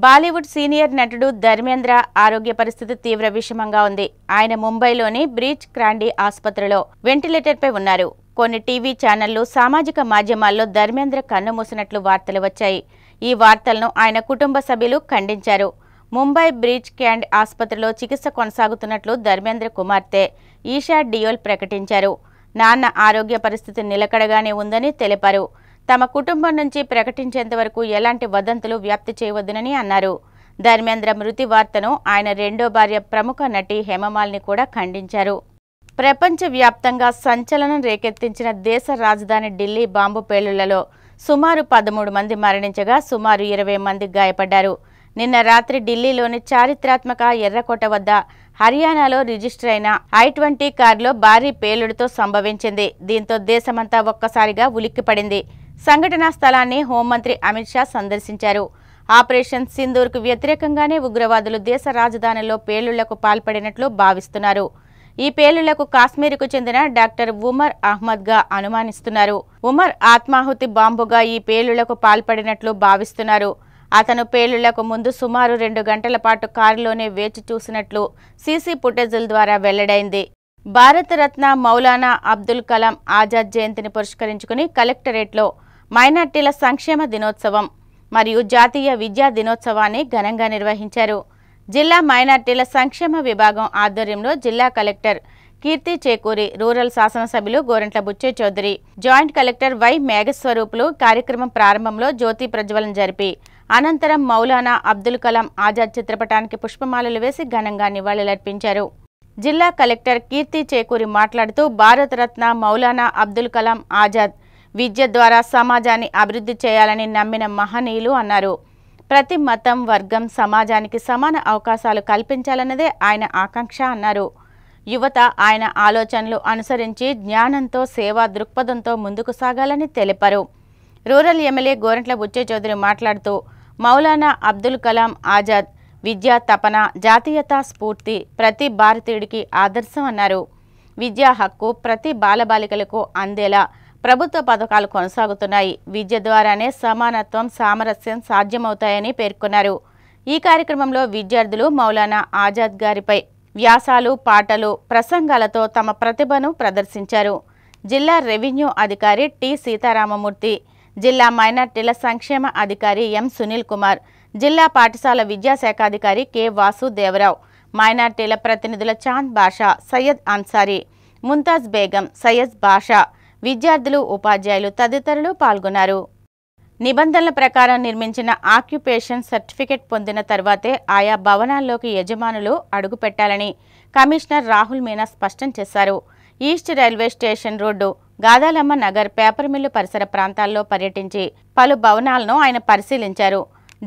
Bollywood senior నటుడు ధర్మేంద్ర ఆరోగ్య పరిస్థితి తీవ్ర విషమంగా ఉంది. ఆయన ముంబైలోని బ్రీచ్ క్రాండీ ఆసుపత్రిలో వెంటిలేటర్పై ఉన్నారు. కొన్ని టీవీ ఛానళ్లు, సామాజిక మాధ్యమాల్లో ధర్మేంద్ర కన్నుమూసినట్లు వార్తలు వచ్చాయి. ఈ వార్తలను ఆయన కుటుంబ సభ్యులు ఖండించారు. ముంబై బ్రీచ్ క్రాండీ ఆసుపత్రిలో చికిత్స కొనసాగుతున్నట్లు ధర్మేంద్ర కుమార్తె ఈషా డియోల్ ప్రకటించారు. నాన్న ఆరోగ్య పరిస్థితి నిలకడగానే ఉందని తెలిపారు. తమ కుటుంబం నుంచి ప్రకటించేంత వరకు ఎలాంటి వదంతులు వ్యాప్తి చేయవద్దునని అన్నారు. ధర్మేంద్ర మృతి వార్తను ఆయన రెండో భార్య ప్రముఖ నటి హేమమాలిని కూడా ఖండించారు. ప్రపంచవ్యాప్తంగా సంచలనం రేకెత్తించిన దేశ రాజధాని ఢిల్లీ బాంబు పేలుళ్లలో సుమారు 13 మంది మరణించగా సుమారు 20 మంది గాయపడ్డారు. నిన్న రాత్రి ఢిల్లీలోని చారిత్రాత్మక ఎర్రకోట వద్ద హర్యానాలో రిజిస్టర్ అయిన I-20 కారులో భారీ పేలుడుతో సంభవించింది. దీంతో దేశమంతా ఒక్కసారిగా ఉలిక్కిపడింది. సంఘటనా స్థలాన్ని హోంమంత్రి అమిత్ షా సందర్శించారు. ఆపరేషన్ సింధూర్కు వ్యతిరేకంగానే ఉగ్రవాదులు దేశ రాజధానిలో పేలుళ్లకు పాల్పడినట్లు భావిస్తున్నారు. ఈ పేలుళ్లకు కాశ్మీర్కు చెందిన డాక్టర్ ఉమర్ అహ్మద్గా అనుమానిస్తున్నారు. ఉమర్ ఆత్మాహుతి బాంబుగా ఈ పేలుళ్లకు పాల్పడినట్లు భావిస్తున్నారు. అతను పేలుళ్లకు ముందు సుమారు 2 గంటల పాటు కారులోనే వేచి చూసినట్లు సీసీ ఫుటేజీల ద్వారా వెల్లడైంది. భారతరత్న మౌలానా అబ్దుల్ కలాం ఆజాద్ జయంతిని పురస్కరించుకుని కలెక్టరేట్లో మైనార్టీల సంక్షేమ దినోత్సవం మరియు జాతీయ విద్యా దినోత్సవాన్ని ఘనంగా నిర్వహించారు. జిల్లా మైనార్టీల సంక్షేమ విభాగం ఆధ్వర్యంలో జిల్లా కలెక్టర్ కీర్తి చేకూరి, రూరల్ శాసనసభ్యులు Gorantla Butchaiah Chowdary, joint collector Y Meghaswarupulu కార్యక్రమం ప్రారంభంలో జ్యోతి ప్రజ్వలన జరిపి అనంతరం మౌలానా అబ్దుల్ కలాం ఆజాద్ చిత్రపటానికి పుష్పమాలలు వేసి ఘనంగా నివాళులర్పించారు. జిల్లా కలెక్టర్ కీర్తి చేకూరి మాట్లాడుతూ భారతరత్న మౌలానా అబ్దుల్ కలాం ఆజాద్ విద్య ద్వారా సమాజాన్ని అభివృద్ధి చేయాలని నమ్మిన మహనీయులు అన్నారు. ప్రతి మతం, వర్గం, సమాజానికి సమాన అవకాశాలు కల్పించాలన్నదే ఆయన ఆకాంక్ష అన్నారు. యువత ఆయన ఆలోచనలు అనుసరించి జ్ఞానంతో, సేవా దృక్పథంతో ముందుకు సాగాలని తెలిపారు. రూరల్ ఎమ్మెల్యే గోరంట్ల బుచ్చయ్య చౌదరి మాట్లాడుతూ మౌలానా అబ్దుల్ కలాం ఆజాద్ విద్యా తపన, జాతీయతా స్ఫూర్తి ప్రతి భారతీయుడికి ఆదర్శం అన్నారు. విద్యా హక్కు ప్రతి బాలబాలికలకు అందేలా ప్రభుత్వ పథకాలు కొనసాగుతున్నాయి. విద్య ద్వారానే సమానత్వం, సామరస్యం సాధ్యమవుతాయని పేర్కొన్నారు. ఈ కార్యక్రమంలో విద్యార్థులు మౌలానా ఆజాద్ గారిపై వ్యాసాలు, పాటలు, ప్రసంగాలతో తమ ప్రతిభను ప్రదర్శించారు. జిల్లా రెవెన్యూ అధికారి టి సీతారామమూర్తి, జిల్లా మైనార్టీల సంక్షేమ అధికారి ఎం సునీల్ కుమార్, జిల్లా పాఠశాల విద్యాశాఖాధికారి కె వాసుదేవరావు, మైనార్టీల ప్రతినిధుల చాంద్ బాషా, సయ్యద్ అన్సారీ, ముంతాజ్ బేగం, సయ్యద్ బాషా, విద్యార్థులు, ఉపాధ్యాయులు తదితరులు పాల్గొన్నారు. నిబంధనల ప్రకారం నిర్మించిన ఆక్యుపేషన్ సర్టిఫికెట్ పొందిన తర్వాతే ఆయా భవనాల్లోకి యజమానులు అడుగుపెట్టాలని కమిషనర్ రాహుల్ మీనా స్పష్టం చేశారు. East railway station road, Gadalamma Nagar, paper mill పరిసర ప్రాంతాల్లో పర్యటించి పలు భవనాలను ఆయన పరిశీలించారు.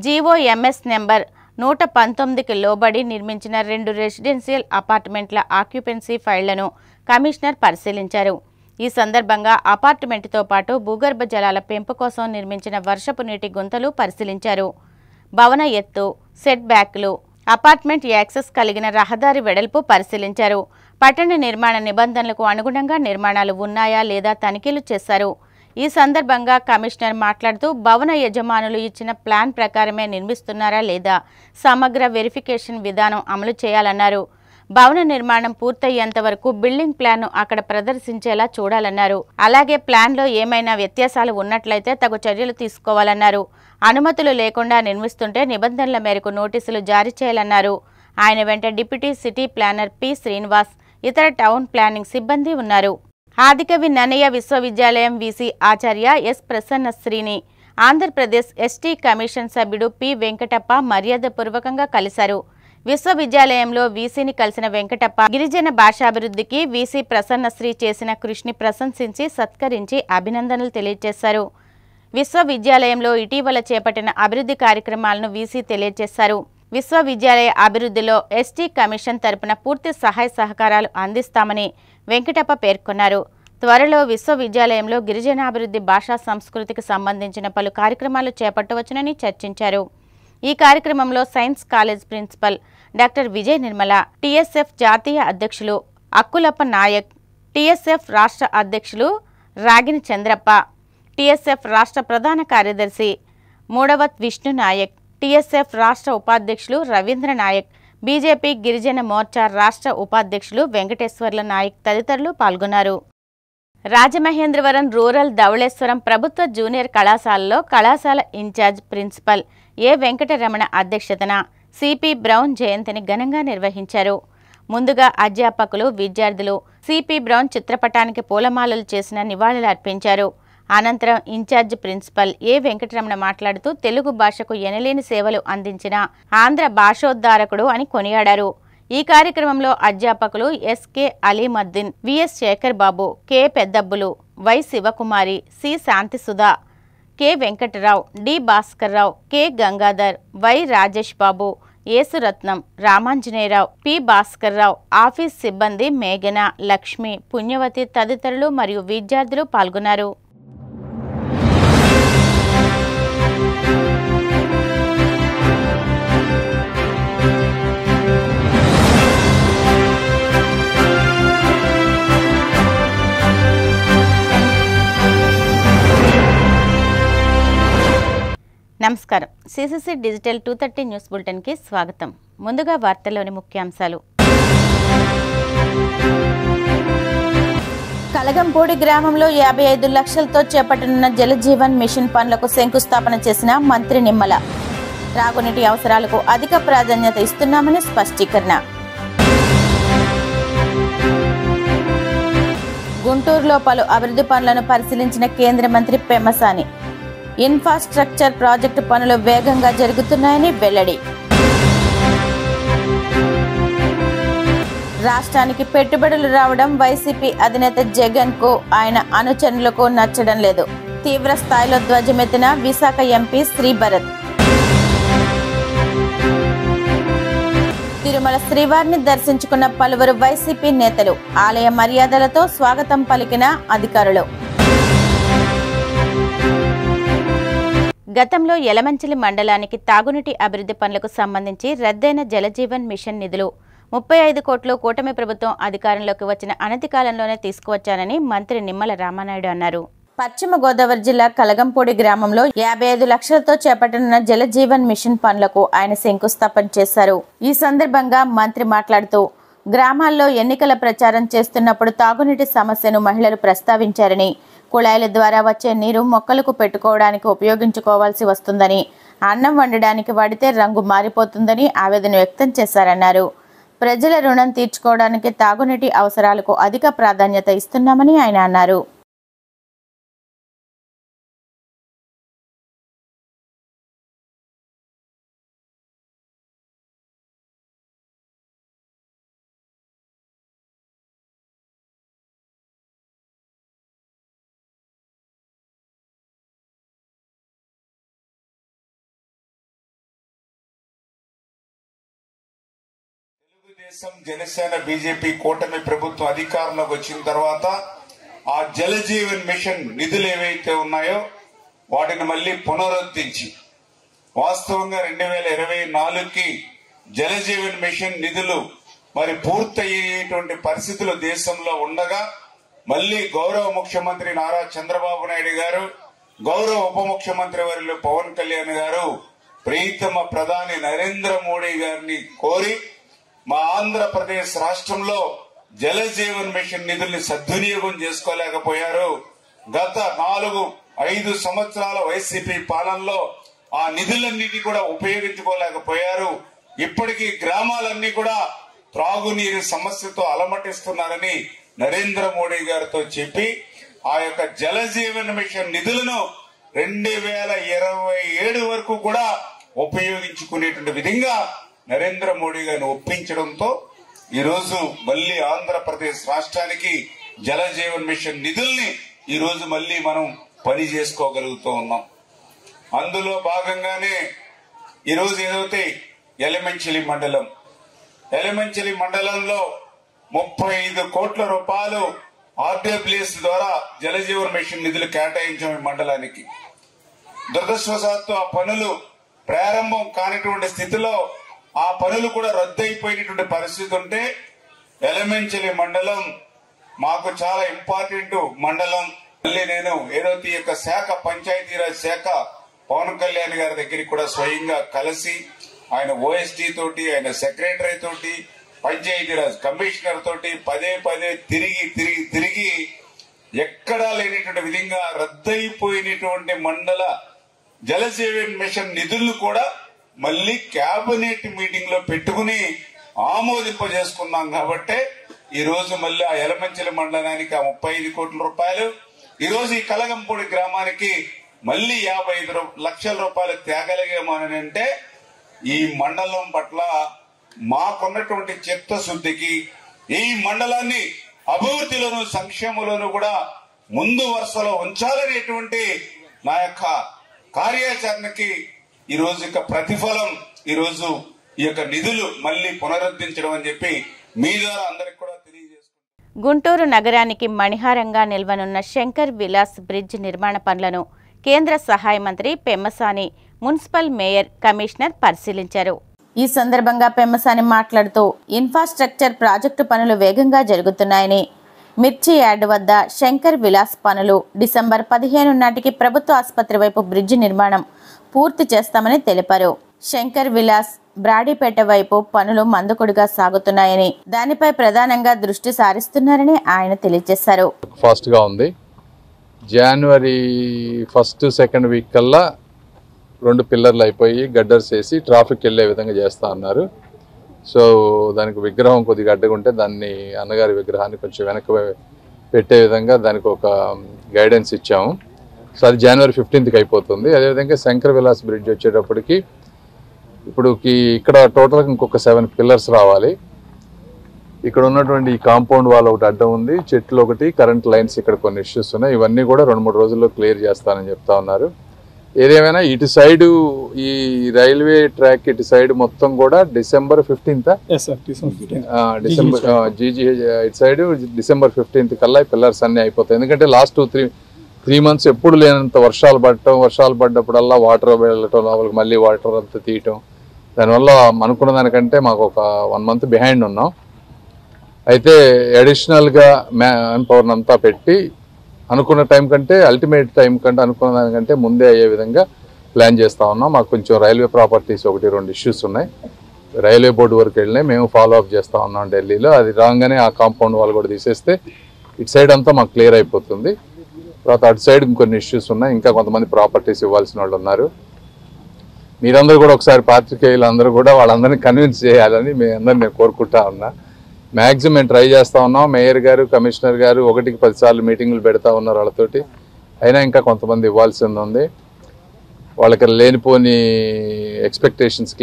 జీవోఎంఎస్ నెంబర్ 119కి లోబడి నిర్మించిన 2 రెసిడెన్షియల్ అపార్ట్మెంట్ల ఆక్యుపెన్సీ ఫైళ్లను కమిషనర్ పరిశీలించారు. ఈ సందర్భంగా అపార్ట్మెంట్తో పాటు భూగర్భ జలాల పెంపు కోసం నిర్మించిన వర్షపు నీటి గుంతలు పరిశీలించారు. భవన ఎత్తు, సెట్ బ్యాక్లు, అపార్ట్మెంట్ యాక్సెస్ కలిగిన రహదారి వెడల్పు పరిశీలించారు. పట్టణ నిర్మాణ నిబంధనలకు అనుగుణంగా నిర్మాణాలు ఉన్నాయా లేదా తనిఖీలు చేశారు. ఈ సందర్భంగా కమిషనర్ మాట్లాడుతూ భవన యజమానులు ఇచ్చిన ప్లాన్ ప్రకారమే నిర్మిస్తున్నారా లేదా సమగ్ర వెరిఫికేషన్ విధానం అమలు చేయాలన్నారు. భవన నిర్మాణం పూర్తయ్యేంత వరకు బిల్డింగ్ ప్లాన్ను అక్కడ ప్రదర్శించేలా చూడాలన్నారు. అలాగే ప్లాన్లో ఏమైనా వ్యత్యాసాలు ఉన్నట్లయితే తగు చర్యలు తీసుకోవాలన్నారు. అనుమతులు లేకుండా నిర్మిస్తుంటే నిబంధనల మేరకు నోటీసులు జారీ చేయాలన్నారు. ఆయన వెంట deputy city planar P Srinivas, ఇతర టౌన్ ప్లానింగ్ సిబ్బంది ఉన్నారు. ఆదికవి నన్నయ్య విశ్వవిద్యాలయం వీసీ ఆచార్య ఎస్ ప్రసన్నశ్రీని ఆంధ్రప్రదేశ్ ఎస్టీ కమిషన్ సభ్యుడు పి వెంకటప్ప మర్యాదపూర్వకంగా కలిశారు. విశ్వవిద్యాలయంలో వీసీని కలిసిన వెంకటప్ప గిరిజన భాషాభివృద్ధికి వీసీ ప్రసన్నశ్రీ చేసిన కృషిని ప్రశంసించి సత్కరించి అభినందనలు తెలియజేశారు. విశ్వవిద్యాలయంలో ఇటీవల చేపట్టిన అభివృద్ధి కార్యక్రమాలను వీసీ తెలియజేశారు. విశ్వవిద్యాలయ అభివృద్ధిలో ఎస్టీ కమిషన్ తరపున పూర్తి సహాయ సహకారాలు అందిస్తామని వెంకటప్ప పేర్కొన్నారు. త్వరలో విశ్వవిద్యాలయంలో గిరిజనాభివృద్ధి భాషా సంస్కృతికి సంబంధించిన పలు కార్యక్రమాలు చేపట్టవచ్చునని చర్చించారు. ఈ కార్యక్రమంలో science college principal doctor Vijaya Nirmala, TSF జాతీయ అధ్యక్షులు అక్కులప్ప నాయక్, టీఎస్ఎఫ్ రాష్ట్ర అధ్యక్షులు రాగిని చంద్రప్ప, టీఎస్ఎఫ్ రాష్ట్ర ప్రధాన కార్యదర్శి మూడవత్ విష్ణు నాయక్, టీఎస్ఎఫ్ రాష్ట్ర ఉపాధ్యక్షులు రవీంద్ర నాయక్, బీజేపీ గిరిజన మోర్చా రాష్ట్ర ఉపాధ్యక్షులు వెంకటేశ్వర్ల నాయక్ తదితరులు పాల్గొన్నారు. రాజమహేంద్రవరం రూరల్ ధవళేశ్వరం ప్రభుత్వ జూనియర్ కళాశాలలో కళాశాల ఇన్ఛార్జ్ ప్రిన్సిపల్ ఏ వెంకటరమణ అధ్యక్షతన సిపి బ్రౌన్ జయంతిని ఘనంగా నిర్వహించారు. ముందుగా అధ్యాపకులు, విద్యార్థులు సిపి బ్రౌన్ చిత్రపటానికి పూలమాలలు చేసిన నివాళులు అర్పించారు. అనంతరం ఇన్ఛార్జ్ ప్రిన్సిపల్ ఏ వెంకటరమణ మాట్లాడుతూ తెలుగు భాషకు ఎనలేని సేవలు అందించిన ఆంధ్ర భాషోద్ధారకుడు అని కొనియాడారు. ఈ కార్యక్రమంలో అధ్యాపకులు SK Aleemuddin, VS Sekhar Babu, K Peddabbulu, Y Sivakumari, C Shantisudha, K Venkatarao, D Bhaskarrao, K Gangadhar, Y Rajesh Babu, Yesuratnam, Ramanjaneyarao, P Bhaskarrao, office సిబ్బంది మేఘన, లక్ష్మి, పుణ్యవతి తదితరులు మరియు విద్యార్థులు పాల్గొన్నారు. నమస్కారం. సిసిసి డిజిటల్ 230 న్యూస్ బులెటిన్కి స్వాగతం. ముందుగా వార్తల్లోని ముఖ్యాంశాలు. కలగంపూడి గ్రామంలో 55 లక్షలతో చేపట్టనున్న జలజీవన్ మిషన్ పనులకు శంకుస్థాపన చేసిన మంత్రి నిమ్మల. త్రాగునీటి అవసరాలకు అధిక ప్రాధాన్యత ఇస్తున్నామని స్పష్టీకరణ. గుంటూరులో పలు అభివృద్ధి పనులను పరిశీలించిన కేంద్ర మంత్రి పెమ్మసాని. ఇన్ఫ్రాస్ట్రక్చర్ ప్రాజెక్టు పనులు వేగంగా జరుగుతున్నాయని వెల్లడి. రాష్ట్రానికి పెట్టుబడులు రావడం వైసీపీ అధినేత జగన్ కు, ఆయన అనుచరులకు నచ్చడం లేదు. తీవ్ర స్థాయిలో ధ్వజమెత్తిన విశాఖ ఎంపీ శ్రీభరత్. తిరుమల శ్రీవారిని దర్శించుకున్న పలువురు వైసీపీ నేతలు. ఆలయ మర్యాదలతో స్వాగతం పలికిన అధికారులు. గతంలో యలమంచిలి మండలానికి తాగునీటి అభివృద్ధి పనులకు సంబంధించి రద్దయిన జలజీవన్ మిషన్ నిధులు 35 కోట్లు కూటమి ప్రభుత్వం అధికారంలోకి వచ్చిన అనతి కాలంలోనే తీసుకువచ్చానని మంత్రి నిమ్మల రామానాయుడు అన్నారు. పశ్చిమ గోదావరి జిల్లా కలగంపూడి గ్రామంలో 55 లక్షలతో చేపట్టనున్న జలజీవన్ మిషన్ పనులకు ఆయన శంకుస్థాపన చేశారు. ఈ సందర్భంగా మంత్రి మాట్లాడుతూ, గ్రామాల్లో ఎన్నికల ప్రచారం చేస్తున్నప్పుడు తాగునీటి సమస్యను మహిళలు ప్రస్తావించారని, కుళాయిల ద్వారా వచ్చే నీరు మొక్కలకు పెట్టుకోవడానికి ఉపయోగించుకోవాల్సి వస్తుందని, అన్నం వండడానికి వాడితే రంగు మారిపోతుందని ఆవేదన వ్యక్తం చేశారన్నారు. ప్రజల రుణం తీర్చుకోవడానికి తాగునీటి అవసరాలకు అధిక ప్రాధాన్యత ఇస్తున్నామని ఆయన అన్నారు. తెలుగుదేశం, జనసేన, బీజేపీ కూటమి ప్రభుత్వం అధికారంలోకి వచ్చిన తర్వాత ఆ జలజీవన్ మిషన్ నిధులు ఏవైతే ఉన్నాయో వాటిని మళ్లీ పునరుద్ధరించి వాస్తవంగా 2024కి జలజీవన్ మిషన్ నిధులు మరి పూర్తయ్యేటువంటి పరిస్థితులు దేశంలో ఉండగా మళ్లీ గౌరవ ముఖ్యమంత్రి నారా చంద్రబాబు నాయుడు గారు, గౌరవ ఉప ముఖ్యమంత్రి వర్యులు పవన్ కళ్యాణ్ గారు ప్రీతమ ప్రధాని నరేంద్ర మోడీ గారిని కోరి మా ఆంధ్రప్రదేశ్ రాష్ట్రంలో జలజీవన్ మిషన్ నిధుల్ని సద్వినియోగం చేసుకోలేకపోయారు. గత 4-5 సంవత్సరాల వైసీపీ పాలనలో ఆ నిధులన్నిటి కూడా ఉపయోగించుకోలేకపోయారు. ఇప్పటికీ గ్రామాలన్నీ కూడా త్రాగునీరు సమస్యతో అలమటిస్తున్నారని నరేంద్ర మోడీ గారితో చెప్పి ఆ యొక్క జలజీవన్ మిషన్ నిధులను 2027 వరకు కూడా ఉపయోగించుకునేటువంటి విధంగా నరేంద్ర మోడీ గారిని ఒప్పించడంతో ఈరోజు మళ్లీ ఆంధ్రప్రదేశ్ రాష్ట్రానికి జలజీవన్ మిషన్ నిధుల్ని ఈరోజు మళ్లీ మనం పని చేసుకోగలుగుతూ ఉన్నాం. అందులో భాగంగానే ఈరోజు ఏదైతే యలమంచిలి మండలంలో 35 కోట్ల రూపాయలు ఆర్డబ్ల్యూఎస్ ద్వారా జలజీవన్ మిషన్ నిధులు కేటాయించాం ఈ మండలానికి. దురదృష్టవశాత్తు ఆ పనులు ప్రారంభం కానిటువంటి స్థితిలో ఆ పనులు కూడా రద్దయిపోయినటువంటి పరిస్థితి ఉంటే యలమంచిలి మండలం మాకు చాలా ఇంపార్టెంట్ మండలం. మళ్ళీ నేను ఏదైతే ఈ యొక్క శాఖ పంచాయతీరాజ్ శాఖ పవన్ కళ్యాణ్ గారి దగ్గరికి కూడా స్వయంగా కలిసి ఆయన ఓఎస్డీ తోటి, ఆయన సెక్రటరీ తోటి, పంచాయతీరాజ్ కమిషనర్ తోటి పదే తిరిగి ఎక్కడా లేనటువంటి విధంగా రద్దయిపోయినటువంటి మండల జలజీవన్ మిషన్ నిధులను కూడా మళ్ళీ కేబినెట్ మీటింగ్ లో పెట్టుకుని ఆమోదింపజేసుకున్నాం. కాబట్టి ఈ రోజు మళ్ళీ ఆ యలమంచిలి మండలానికి ఆ 35 కోట్ల రూపాయలు, ఈ రోజు ఈ కలగంపూడి గ్రామానికి మళ్ళీ 55 లక్షల రూపాయలు తేగలిగామని అంటే ఈ మండలం పట్ల మాకున్నటువంటి చిత్తశుద్ధికి, ఈ మండలాన్ని అభివృద్ధిలోను సంక్షేమంలోనూ కూడా ముందు వరుసలో ఉంచాలనేటువంటి నా యొక్క కార్యాచరణకి ఈ రోజు ఇక ప్రతిఫలం ఈ రోజు ఈ యొక్క నిధులు మళ్ళీ పునరుద్ధరించడం అని చెప్పి మీ ద్వారా అందరికి కూడా తెలియజేసుకుంటున్నాను. గుంటూరు నగరానికి మణిహారంగా నిల్వనున్న శంకర్ విలాస్ బ్రిడ్జ్ నిర్మాణ పనులను కేంద్ర సహాయ మంత్రి పెమ్మసాని, మున్సిపల్ మేయర్, కమిషనర్ పరిశీలించారు. ఈ సందర్భంగా పెమ్మసాని మాట్లాడుతూ ఇన్ఫ్రాస్ట్రక్చర్ ప్రాజెక్టు పనులు వేగంగా జరుగుతున్నాయని, మిర్చి యార్డ్ వద్ద శంకర్ విలాస్ పనులు డిసెంబర్ 15 నాటికి ప్రభుత్వ ఆసుపత్రి వైపు బ్రిడ్జి నిర్మాణం పూర్తి చేస్తామని తెలిపారు. శంకర్ విలాస్ బ్రాడీపేట వైపు పనులు మందకొడిగా సాగుతున్నాయని, దానిపై ప్రధానంగా దృష్టి సారిస్తున్నారని ఆయన తెలియజేశారు. ఫాస్ట్ గా ఉంది. జనవరి 1, 2 వీక్ కల్లా 2 పిల్లర్లు అయిపోయి గడ్డర్స్ వేసి ట్రాఫిక్ వెళ్ళే విధంగా చేస్తా అన్నారు. సో దానికి విగ్రహం కొద్దిగా అడ్డగుంటే దాన్ని అన్నగారి విగ్రహాన్ని కొంచెం వెనక్కి పెట్టే విధంగా దానికి ఒక గైడెన్స్ ఇచ్చాము. సో అది జనవరి 15కి అయిపోతుంది. అదేవిధంగా శంకర్ విలాస్ బ్రిడ్జ్ వచ్చేటప్పటికి ఇప్పుడు ఇక్కడ టోటల్గా ఇంకొక 7 పిల్లర్స్ రావాలి. ఇక్కడ ఉన్నటువంటి ఈ కాంపౌండ్ వాల్ ఒకటి అడ్డం ఉంది, చెట్లు ఒకటి, కరెంట్ లైన్స్ ఇక్కడ కొన్ని ఇష్యూస్ ఉన్నాయి. ఇవన్నీ కూడా 2-3 రోజుల్లో క్లియర్ చేస్తానని చెప్తా ఉన్నారు. ఏదేమైనా ఇటు సైడు ఈ రైల్వే ట్రాక్ ఇటు సైడ్ మొత్తం కూడా డిసెంబర్ 15th డిసెంబర్ ఇటు సైడ్ డిసెంబర్ 15th కల్లా పిల్లర్స్ అన్ని అయిపోతాయి. ఎందుకంటే లాస్ట్ 3 months ఎప్పుడు లేనంత వర్షాలు పడ్డప్పుడల్లా వాటర్ వెళ్ళటం, లోపలికి మళ్ళీ వాటర్ అంతా తీయటం, దానివల్ల అనుకున్న దానికంటే మాకు ఒక 1 month బిహైండ్ ఉన్నాం. అయితే అడిషనల్గా మ్యాన్ పవర్ అంతా పెట్టి అనుకున్న టైం కంటే, అల్టిమేట్ టైం కంటే అనుకున్న దానికంటే ముందే అయ్యే విధంగా ప్లాన్ చేస్తూ ఉన్నాం. మాకు కొంచెం రైల్వే ప్రాపర్టీస్ 1-2 ఇష్యూస్ ఉన్నాయి. రైల్వే బోర్డు వరకు వెళ్ళినాయి, మేము ఫాలో అప్ చేస్తూ ఉన్నాం ఢిల్లీలో. అది రాగానే ఆ కాంపౌండ్ వాళ్ళు కూడా తీసేస్తే ఇటు సైడ్ అంతా మాకు క్లియర్ అయిపోతుంది. తర్వాత అటు సైడ్ ఇంకొన్ని ఇష్యూస్ ఉన్నాయి, ఇంకా కొంతమంది ప్రాపర్టీస్ ఇవ్వాల్సిన వాళ్ళు ఉన్నారు. మీరందరూ కూడా ఒకసారి పాత్రికేయులు అందరూ కూడా వాళ్ళందరినీ కన్విన్స్ చేయాలని మీ అందరినీ నేను కోరుకుంటా ఉన్నా. మ్యాక్సిమం మేము ట్రై చేస్తూ ఉన్నాం. మేయర్ గారు, కమిషనర్ గారు 1కి 10 సార్లు మీటింగులు పెడతా ఉన్నారు వాళ్ళతోటి. అయినా ఇంకా కొంతమంది ఇవ్వాల్సింది ఉంది. వాళ్ళకి లేనిపోని ఎక్స్పెక్టేషన్స్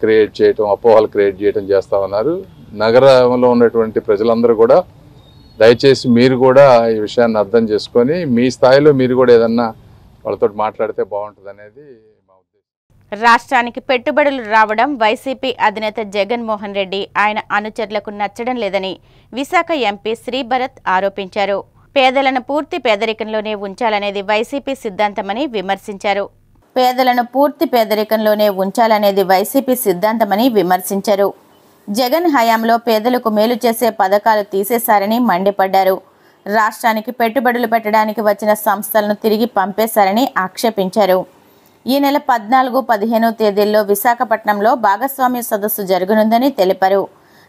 క్రియేట్ చేయటం, అపోహలు క్రియేట్ చేయటం చేస్తూ ఉన్నారు. నగరంలో ఉన్నటువంటి ప్రజలందరూ కూడా దయచేసి మీరు కూడా ఈ విషయాన్ని అర్థం చేసుకొని మీ స్థాయిలో మీరు కూడా ఏదన్నా వాళ్ళతో మాట్లాడితే బాగుంటుంది అనేది మా ఉద్దేశం. రాష్ట్రానికి పెట్టుబడులు రావడం వైసీపీ అధినేత జగన్మోహన్ రెడ్డి, ఆయన అనుచరులకు నచ్చడం లేదని విశాఖ ఎంపీ శ్రీభరత్ ఆరోపించారు. పేదలను పూర్తి పేదరికంలోనే ఉంచాలనేది వైసీపీ సిద్ధాంతమని విమర్శించారు. పేదలను పూర్తి పేదరికంలోనే ఉంచాలనేది వైసీపీ సిద్ధాంతమని విమర్శించారు. జగన్ హయాంలో పేదలకు మేలు చేసే పథకాలు తీసేశారని మండిపడ్డారు. రాష్ట్రానికి పెట్టుబడులు పెట్టడానికి వచ్చిన సంస్థలను తిరిగి పంపేశారని ఆక్షేపించారు. ఈ నెల 14, 15 తేదీల్లో విశాఖపట్నంలో భాగస్వామ్య సదస్సు జరగనుందని తెలిపారు.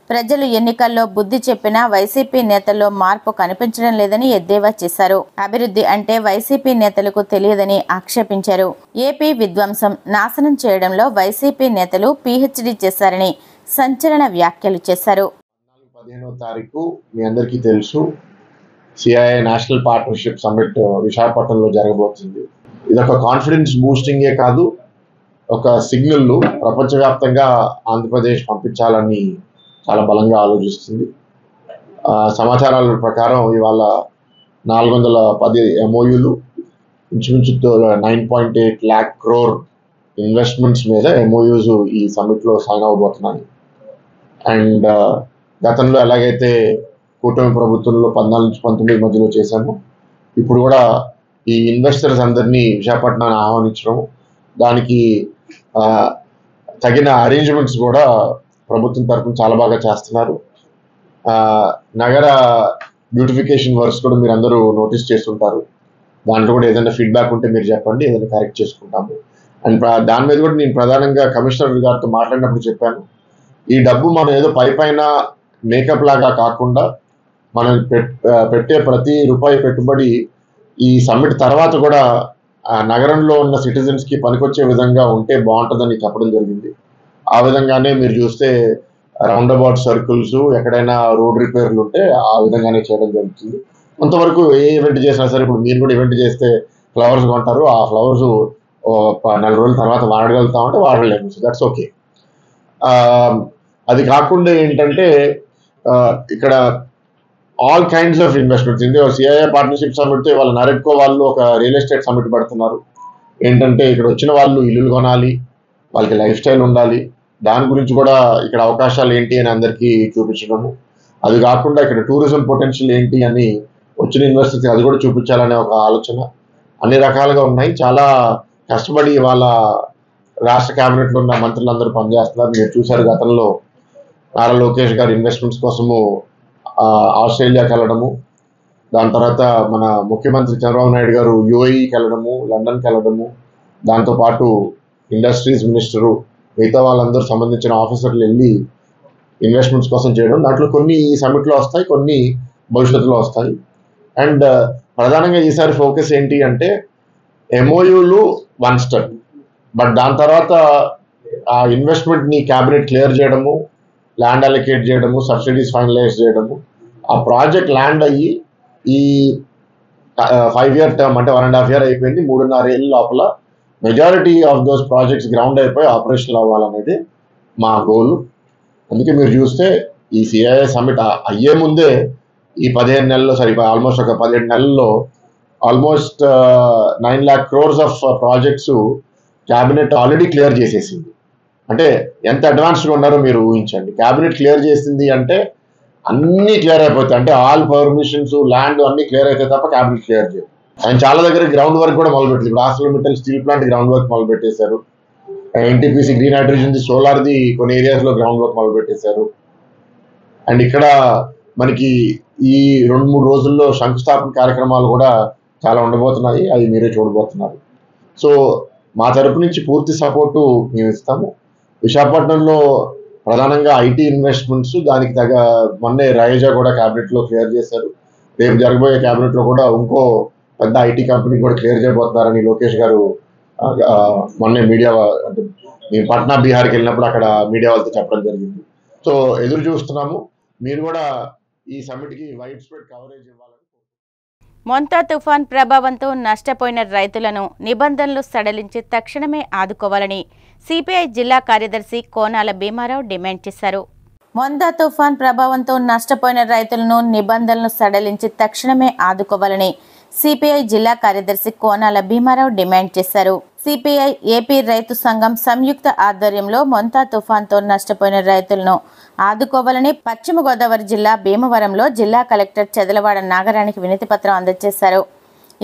ప్రజలు ఎన్నికల్లో బుద్ధి చెప్పినా వైసీపీ నేతల్లో మార్పు కనిపించడం లేదని ఎద్దేవా చేశారు. అభివృద్ధి అంటే వైసీపీ నేతలకు తెలియదని ఆక్షేపించారు. ఏపీ విధ్వంసం, నాశనం చేయడంలో వైసీపీ నేతలు పీహెచ్డీ చేశారని సంచలన వ్యాఖ్యలు చేశారు. 15వ తారీఖు మీ అందరికీ తెలుసు, సిఐఐ నేషనల్ పార్ట్నర్షిప్ సమ్మిట్ విశాఖపట్నంలో జరగబోతుంది. ఇదొక కాన్ఫిడెన్స్ బూస్టింగే కాదు, ఒక సిగ్నల్ ప్రపంచవ్యాప్తంగా ఆంధ్రప్రదేశ్ పంపించాలని చాలా బలంగా ఆలోచిస్తుంది. సమాచారాల ప్రకారం ఇవాళ 410 MOUలు, ఇంచుమించు 9.8 lakh crore ఇన్వెస్ట్మెంట్స్ మీద MOUs ఈ సమ్మిట్లో సైన్ అవబోతున్నాయి. అండ్ గతంలో ఎలాగైతే కూటమి ప్రభుత్వంలో 14 నుంచి 19 మధ్యలో చేశాము, ఇప్పుడు కూడా ఈ ఇన్వెస్టర్స్ అందరినీ విశాఖపట్నాన్ని ఆహ్వానించడం, దానికి తగిన అరేంజ్మెంట్స్ కూడా ప్రభుత్వం తరఫున చాలా బాగా చేస్తున్నారు. నగర బ్యూటిఫికేషన్ వర్క్స్ కూడా మీరు అందరూ నోటీస్ చేస్తుంటారు. దాంట్లో కూడా ఏదైనా ఫీడ్బ్యాక్ ఉంటే మీరు చెప్పండి, ఏదైనా కరెక్ట్ చేసుకుంటాము. అండ్ దాని మీద కూడా నేను ప్రధానంగా కమిషనర్ గారితో మాట్లాడినప్పుడు చెప్పాను, ఈ డబ్బు మనం ఏదో పైన మేకప్ లాగా కాకుండా మనం పెట్టే ప్రతి రూపాయి పెట్టుబడి ఈ సమ్మిట్ తర్వాత కూడా నగరంలో ఉన్న సిటిజన్స్కి పనికొచ్చే విధంగా ఉంటే బాగుంటుందని చెప్పడం జరిగింది. ఆ విధంగానే మీరు చూస్తే రౌండ్ అబౌట్ సర్కిల్స్, ఎక్కడైనా రోడ్ రిపేర్లు ఉంటే ఆ విధంగానే చేయడం జరుగుతుంది. కొంతవరకు ఏ ఈవెంట్ చేసినా సరే, ఇప్పుడు మీరు కూడా ఈవెంట్ చేస్తే ఫ్లవర్స్ కొంటారు, ఆ ఫ్లవర్స్ 4 రోజుల తర్వాత వాడగలుగుతామంటే వాడలేము. So that's okay. అది కాకుండా ఏంటంటే ఇక్కడ ఆల్ కైండ్స్ ఆఫ్ ఇన్వెస్ట్మెంట్స్ ఇందులో సిఐఏ పార్ట్నర్షిప్ సమ్మిట్ వాళ్ళ నరెట్కో వాళ్ళు ఒక రియల్ ఎస్టేట్ సమ్మిట్ పెడుతున్నారు. ఏంటంటే ఇక్కడ వచ్చిన వాళ్ళు ఇల్లులు కొనాలి, వాళ్ళకి లైఫ్ స్టైల్ ఉండాలి, దాని గురించి కూడా ఇక్కడ అవకాశాలు ఏంటి అని అందరికీ చూపించడము. అది కాకుండా ఇక్కడ టూరిజం పొటెన్షియల్ ఏంటి అని వచ్చిన ఇన్వెస్టర్స్ అది కూడా చూపించాలనే ఒక ఆలోచన. అన్ని రకాలుగా ఉన్నాయి. చాలా కష్టపడి వాళ్ళ రాష్ట్ర క్యాబినెట్లో ఉన్న మంత్రులందరూ పనిచేస్తున్నారు. మీరు చూశారు, గతంలో నారా లోకేష్ గారు ఇన్వెస్ట్మెంట్స్ కోసము ఆస్ట్రేలియాకి వెళ్ళడము, దాని తర్వాత మన ముఖ్యమంత్రి చంద్రబాబు నాయుడు గారు యూఏఈకి వెళ్ళడము, లండన్కి వెళ్ళడము, దాంతోపాటు ఇండస్ట్రీస్ మినిస్టరు, మిగతా వాళ్ళందరూ సంబంధించిన ఆఫీసర్లు వెళ్ళి ఇన్వెస్ట్మెంట్స్ కోసం చేయడం. దాంట్లో కొన్ని ఈ సమ్మిట్లో వస్తాయి, కొన్ని భవిష్యత్తులో వస్తాయి. అండ్ ప్రధానంగా ఈసారి ఫోకస్ ఏంటి అంటే ఎంఓయూలు 1 స్టెప్, బట్ దాని తర్వాత ఆ ఇన్వెస్ట్మెంట్ని క్యాబినెట్ క్లియర్ చేయడము, ల్యాండ్ అలొకేట్ చేయడము, సబ్సిడీస్ ఫైనలైజ్ చేయడము, ఆ ప్రాజెక్ట్ ల్యాండ్ అయ్యి ఈ 5 ఇయర్ టర్మ్ అంటే 1.5 ఇయర్ అయిపోయింది, 3.5 ఏళ్ళ లోపల majority of those projects ground అయిపోయి ఆపరేషనల్ అవ్వాలనేది మా గోల్. అందుకే మీరు చూస్తే ఈ సిఐఏ సమ్మిట్ అయ్యే ముందే ఈ 15 నెలల్లో ఆల్మోస్ట్ ఒక 17 నెలల్లో almost 9 lakh crores of projects cabinet already clear చేసేసింది. అంటే ఎంత అడ్వాన్స్గా ఉన్నారో మీరు ఊహించండి. క్యాబినెట్ క్లియర్ చేసింది అంటే అన్నీ క్లియర్ అయిపోతాయి, అంటే ఆల్ పర్మిషన్స్, ల్యాండ్ అన్నీ క్లియర్ అయితే తప్ప క్యాబినెట్ క్లియర్ చేయదు. ఆయన చాలా దగ్గర గ్రౌండ్ వర్క్ కూడా మొదలుపెట్టింది. ఇప్పుడు ArcelorMittal steel plant ground work మొదలుపెట్టేశారు. ఎన్టీపీసీ గ్రీన్ హైడ్రోజన్ సోలార్ది కొన్ని ఏరియాస్లో గ్రౌండ్ వర్క్ మొదలుపెట్టేశారు. అండ్ ఇక్కడ మనకి ఈ 2-3 రోజుల్లో శంకుస్థాపన కార్యక్రమాలు కూడా చాలా ఉండబోతున్నాయి, అవి మీరే చూడబోతున్నారు. సో మా తరపు నుంచి పూర్తి సపోర్టు మేము ఇస్తాము. విశాఖపట్నంలో ప్రధానంగా ఐటీ ఇన్వెస్ట్మెంట్స్, దానికి మొన్నే రైజా కూడా క్యాబినెట్లో క్లియర్ చేశారు. రేపు జరగబోయే క్యాబినెట్లో కూడా ఇంకో పెద్ద ఐటీ కంపెనీ కూడా క్లియర్ చేయబోతున్నారని లోకేష్ గారు మొన్నే మీడియా, అంటే మేము పట్నా బీహార్కి వెళ్ళినప్పుడు అక్కడ మీడియా వాళ్ళతో చెప్పడం జరిగింది. సో ఎదురు చూస్తున్నాము. మీరు కూడా ఈ సమ్మిట్కి వైడ్ స్ప్రెడ్ కవరేజ్ ఇవ్వాలని. మొంతా తుఫాన్ ప్రభావంతో నష్టపోయిన రైతులను నిబంధనలు సడలించి తక్షణమే ఆదుకోవాలని సిపిఐ జిల్లా కార్యదర్శి కోనాల భీమారావు డిమాండ్ చేశారు. మొంతా తుఫాన్ ప్రభావంతో నష్టపోయిన రైతులను నిబంధనలు సడలించి తక్షణమే ఆదుకోవాలని సిపిఐ జిల్లా కార్యదర్శి కోనాల భీమారావు డిమాండ్ చేశారు. సిపిఐ ఏపీ రైతు సంఘం సంయుక్త ఆధ్వర్యంలో మొంతా తుఫాన్తో నష్టపోయిన రైతులను ఆదుకోవాలని పశ్చిమ గోదావరి జిల్లా భీమవరంలో జిల్లా కలెక్టర్ చెదలవాడ నాగరానికి వినతి పత్రం అందజేశారు.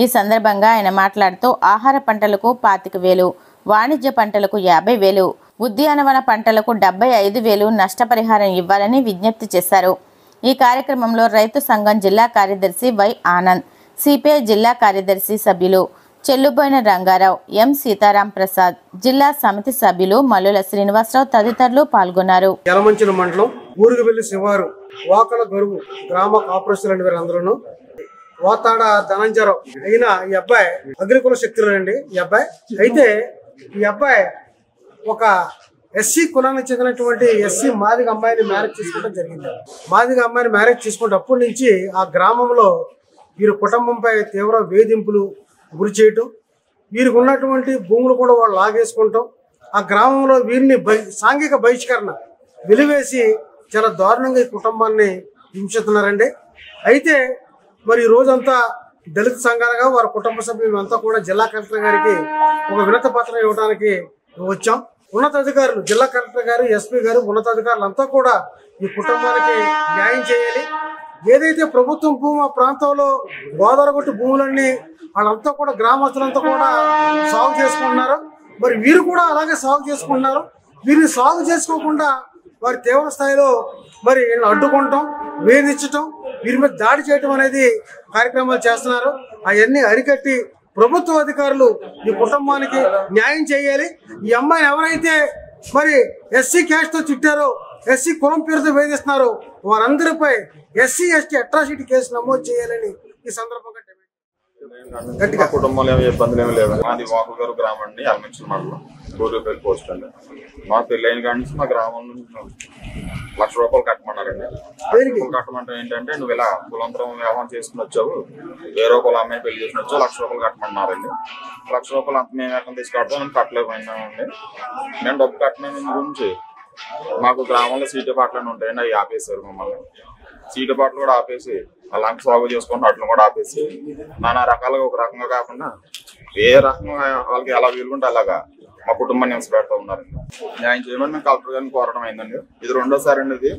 ఈ సందర్భంగా ఆయన మాట్లాడుతూ ఆహార పంటలకు 25,000, వాణిజ్య పంటలకు 50,000, ఉద్యానవన పంటలకు 75,000 నష్టపరిహారం ఇవ్వాలని విజ్ఞప్తి చేశారు. ఈ కార్యక్రమంలో రైతు సంఘం జిల్లా కార్యదర్శి వై ఆనంద్, సిపిఐ జిల్లా కార్యదర్శి సభ్యులు చెల్లుబోయిన రంగారావు, ఎం సీతారాం ప్రసాద్, జిల్లా సమితి సభ్యులు మల్లుల శ్రీనివాసరావు తదితరులు పాల్గొన్నారు. యలమంచిన మండలం ఊరుగువెల్లి శివారు వాకల గరువు గ్రామ కాపురస్తులు అండి వీరందరూ. వాతాడ ధనంజరావు అయిన ఈ అబ్బాయి అగ్నికుల శక్తులు అండి ఈ అబ్బాయి. అయితే ఈ అబ్బాయి ఒక ఎస్సీ కులానికి చెందినటువంటి ఎస్సీ మాదిగ అమ్మాయిని మ్యారేజ్ చేసుకోవడం జరిగింది. మాదిగ అమ్మాయిని మ్యారేజ్ చేసుకున్నప్పటి నుంచి ఆ గ్రామంలో వీరి కుటుంబంపై తీవ్ర వేధింపులు గురి చేయటం, వీరికి ఉన్నటువంటి భూములు కూడా వాళ్ళు లాగేసుకుంటాం, ఆ గ్రామంలో వీరిని సాంఘిక బహిష్కరణ వెలివేసి చాలా దారుణంగా ఈ కుటుంబాన్ని హింసిస్తున్నారండి. అయితే మరి ఈ రోజంతా దళిత సంఘాలుగా వారి కుటుంబ సభ్యులంతా కూడా జిల్లా కలెక్టర్ గారికి ఒక వినతి పత్రం ఇవ్వడానికి వచ్చాం. ఉన్నతాధికారులు, జిల్లా కలెక్టర్ గారు, ఎస్పీ గారు, ఉన్నతాధికారులు అంతా కూడా ఈ కుటుంబానికి న్యాయం చేయాలి. ఏదైతే ప్రభుత్వం భూమి ఆ ప్రాంతంలో గోదావరి భూములన్నీ వాళ్ళంతా కూడా గ్రామస్తులంతా కూడా సాగు చేసుకుంటున్నారు. మరి వీరు కూడా అలాగే సాగు చేసుకుంటున్నారు. వీరిని సాగు చేసుకోకుండా వారి తీవ్ర స్థాయిలో మరి అడ్డుకుంటాం, వేధించటం, వీరి మీద దాడి చేయటం అనేది కార్యక్రమాలు చేస్తున్నారు. అవన్నీ అరికట్టి ప్రభుత్వ అధికారులు ఈ కుటుంబానికి న్యాయం చేయాలి. ఈ అమ్మాయిని ఎవరైతే మరి ఎస్సీ క్యాస్ట్ తో చుట్టారో, ఎస్సీ కులం పేరుతో వేధిస్తున్నారో వారందరిపై ఎస్సీ ఎస్టీ అట్రాసిటీ కేసు నమోదు చేయాలని ఈ సందర్భంగా కుటుంబంలో ఏమి ఇబ్బందులు ఏమి లేవు. మాది వాకుగారు గ్రామం అండి, అల్మించిన మండలం, గూడూరుపల్లి పోస్ట్ అండి. మా పెళ్ళైన కాడి నుంచి మా గ్రామం నుంచి ₹1,00,000 కట్టమన్నారండి. కట్టమంటే ఏంటంటే నువ్వు ఇలా కులంతరం వ్యవహారం చేసుకుని వచ్చావు, వేరే కుల అమ్మాయి పెళ్లి చేసుకుని వచ్చావు, ₹1,00,000 కట్టమన్నారండి. ₹1,00,000 అంత మేము ఎక్కడ తీసుకడతాం మేము కట్టలేకపోయినామండి. నేను డబ్బు కట్టిన గురించి మాకు గ్రామంలో సీటు పాటలు ఉంటాయండి, అవి ఆపేశారు మమ్మల్ని. సీటు పాటలు కూడా ఆపేసి అలాంటి సాగు చేసుకుని అట్లను కూడా ఆపేసి నానా రకాలుగా ఒక రకంగా కాకుండా ఏ రకంగా వాళ్ళకి ఎలా వీలుంటే అలాగా మా కుటుంబాన్ని హింస పెడతా ఉన్నారండి. న్యాయం చేయమని మేము కలెక్టర్ గారిని కోరడం అయిందండి. ఇది రెండోసారి అండి. ఇది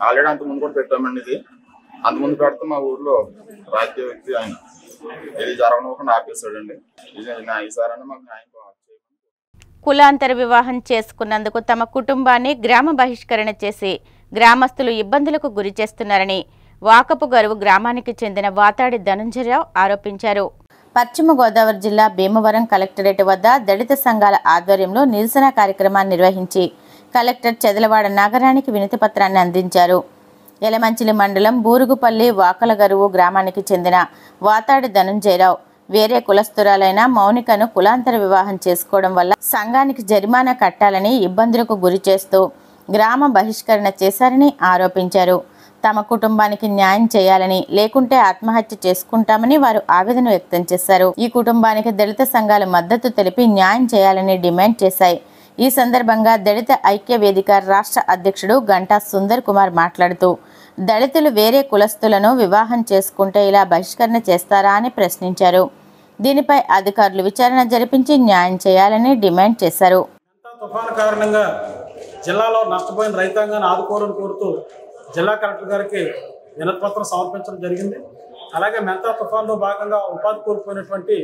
ఆల్రెడీ అంతకుముందు కూడా పెట్టామండి. ఇది అంతకుముందు పెడితే మా ఊర్లో రాజకీయ వ్యక్తి ఆయన ఇది జరగనివ్వకుండా ఆపేశాడండి. ఇది ఈసారి మాకు న్యాయం కులాంతర వివాహం చేసుకున్నందుకు తమ కుటుంబాన్ని గ్రామ బహిష్కరణ చేసి గ్రామస్తులు ఇబ్బందులకు గురి చేస్తున్నారని వాకపు గరువు గ్రామానికి చెందిన వాతాడి ధనంజయరావు ఆరోపించారు. పశ్చిమ గోదావరి జిల్లా భీమవరం కలెక్టరేట్ వద్ద దళిత సంఘాల ఆధ్వర్యంలో నిరసన కార్యక్రమాన్ని నిర్వహించి కలెక్టర్ చెదలవాడ నాగరానికి వినతిపత్రాన్ని అందించారు. యలమంచిలి మండలం బూరుగుపల్లి వాకలగరువు గ్రామానికి చెందిన వాతాడి ధనంజయరావు వేరే కులస్తురాలైన మౌనికను కులాంతర వివాహం చేసుకోవడం వల్ల సంఘానికి జరిమానా కట్టాలని ఇబ్బందులకు గురి చేస్తూ గ్రామ బహిష్కరణ చేశారని ఆరోపించారు. తమ కుటుంబానికి న్యాయం చేయాలని, లేకుంటే ఆత్మహత్య చేసుకుంటామని వారు ఆవేదన వ్యక్తం చేశారు. ఈ కుటుంబానికి దళిత సంఘాల మద్దతు తెలిపి న్యాయం చేయాలని డిమాండ్ చేశాయి. ఈ సందర్భంగా దళిత ఐక్య వేదిక రాష్ట్ర అధ్యక్షుడు గంటా సుందర్ కుమార్ మాట్లాడుతూ దళితులు వేరే కులస్తులను వివాహం చేసుకుంటే ఇలా బహిష్కరణ చేస్తారా అని ప్రశ్నించారు. దీనిపై అధికారులు విచారణ జరిపించి న్యాయం చేయాలని డిమాండ్ చేశారు. తుఫాను కారణంగా జిల్లాలో నష్టపోయిన రైతాంగాన్ని ఆదుకోవాలని కోరుతూ జిల్లా కలెక్టర్ గారికి వినతిపత్రం సమర్పించడం జరిగింది. అలాగే మెంతా తుఫాన్లో భాగంగా ఉపాధి కోల్పోయినటువంటి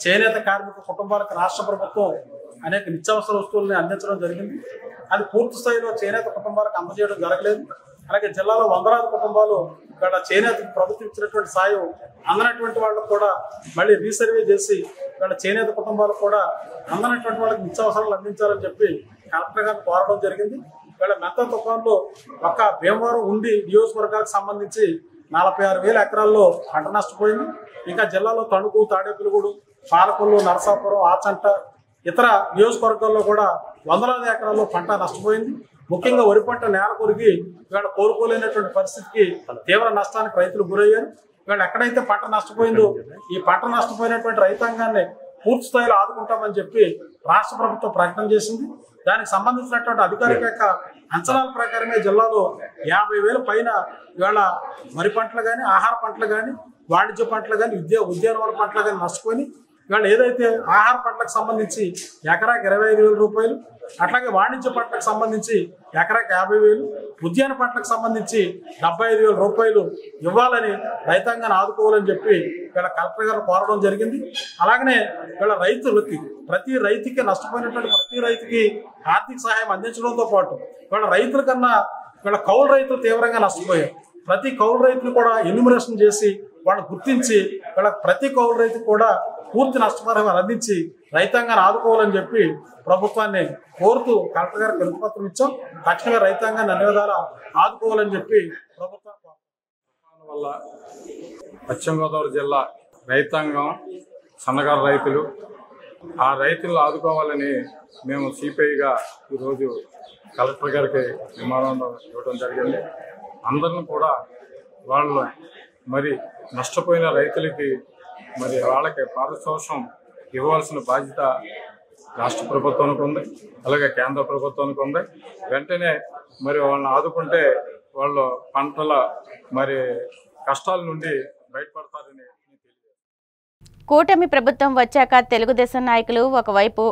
చేనేత కార్మిక కుటుంబాలకు రాష్ట్ర ప్రభుత్వం అనేక నిత్యావసర వస్తువుల్ని అందించడం జరిగింది. అది పూర్తి స్థాయిలో చేనేత కుటుంబాలకు అందజేయడం జరగలేదు. అలాగే జిల్లాలో వందలాది కుటుంబాలు ఇక్కడ చేనేతకు ప్రభుత్వం ఇచ్చినటువంటి సాయం అందనటువంటి వాళ్ళకు కూడా మళ్ళీ రీసర్వే చేసి ఇక్కడ చేనేత కుటుంబాలకు కూడా అందనటువంటి వాళ్ళకి నిత్యావసరాలు అందించాలని చెప్పి కలెక్టర్ గారిని కోరడం జరిగింది. ఇక్కడ మెంతా తుఫాన్లో ఒక్క భీమవరం ఉండి నియోజకవర్గాలకు సంబంధించి 46,000 ఎకరాల్లో పంట నష్టపోయింది. ఇంకా జిల్లాలో తణుకు, తాడేపల్లిగూడు, పాలకొల్లు, నరసాపురం, ఆచంట ఇతర నియోజకవర్గాల్లో కూడా వందలాది ఎకరాల్లో పంట నష్టపోయింది. ముఖ్యంగా వరి పంట నేల కొరిగి ఇవాళ కోరుకోలేనటువంటి పరిస్థితికి తీవ్ర నష్టానికి రైతులు గురయ్యారు. ఇవాళ ఎక్కడైతే పంట నష్టపోయిందో ఈ పంట నష్టపోయినటువంటి రైతాంగాన్ని పూర్తి స్థాయిలో ఆదుకుంటామని చెప్పి రాష్ట్ర ప్రభుత్వం ప్రకటన చేసింది. దానికి సంబంధించినటువంటి అధికారిక అంచనాల ప్రకారమే జిల్లాలో 50,000 పైన ఇవాళ వరి పంటలు కానీ, ఆహార పంటలు కానీ, వాణిజ్య పంటలు కానీ, ఉద్యానవన పంటలు కానీ నష్టపోయి ఇవాళ ఏదైతే ఆహార పంటలకు సంబంధించి ఎకరాకి 25,000 రూపాయలు, అట్లాగే వాణిజ్య పంటలకు సంబంధించి ఎకరాకి 50,000, ఉద్యాన పంటలకు సంబంధించి 75,000 రూపాయలు ఇవ్వాలని రైతాంగాన్ని ఆదుకోవాలని చెప్పి వీళ్ళ కలెక్టర్ గారు కోరడం జరిగింది. అలాగనే వీళ్ళ రైతులకి ప్రతి రైతుకి నష్టపోయినటువంటి ప్రతి రైతుకి ఆర్థిక సహాయం అందించడంతో పాటు వీళ్ళ రైతుల కన్నా వీళ్ళ కౌలు రైతులు తీవ్రంగా నష్టపోయారు. ప్రతి కౌలు రైతులు కూడా ఎన్యూమరేషన్ చేసి వాళ్ళు గుర్తించి వీళ్ళ ప్రతి కౌలు రైతు కూడా పూర్తి నష్టపరిహారం అందించి రైతాంగాన్ని ఆదుకోవాలని చెప్పి ప్రభుత్వాన్ని కోరుతూ కలెక్టర్ గారికి వినతిపత్రం ఇచ్చాం. తక్షణంగా రైతాంగాన్ని అన్ని విధాలా ఆదుకోవాలని చెప్పి ప్రభుత్వం వల్ల పశ్చిమ గోదావరి జిల్లా రైతాంగం, సన్నకారు రైతులు, ఆ రైతులను ఆదుకోవాలని మేము సిపిఐగా ఈరోజు కలెక్టర్ గారికి విమానంలో ఇవ్వడం జరిగింది. అందరిని కూడా వాళ్ళు మరి నష్టపోయిన రైతులకి మరి వాళ్ళకి పారితోషికం ఇవ్వాల్సిన బాధ్యత రాష్ట్ర ప్రభుత్వానికి ఉంది, అలాగే కేంద్ర ప్రభుత్వానికి ఉంది. వెంటనే మరి వాళ్ళని ఆదుకుంటే వాళ్ళు పంటల మరి కష్టాల నుండి బయటపడతారని కూటమి ప్రభుత్వం వచ్చాక తెలుగుదేశం నాయకులు ఒకవైపు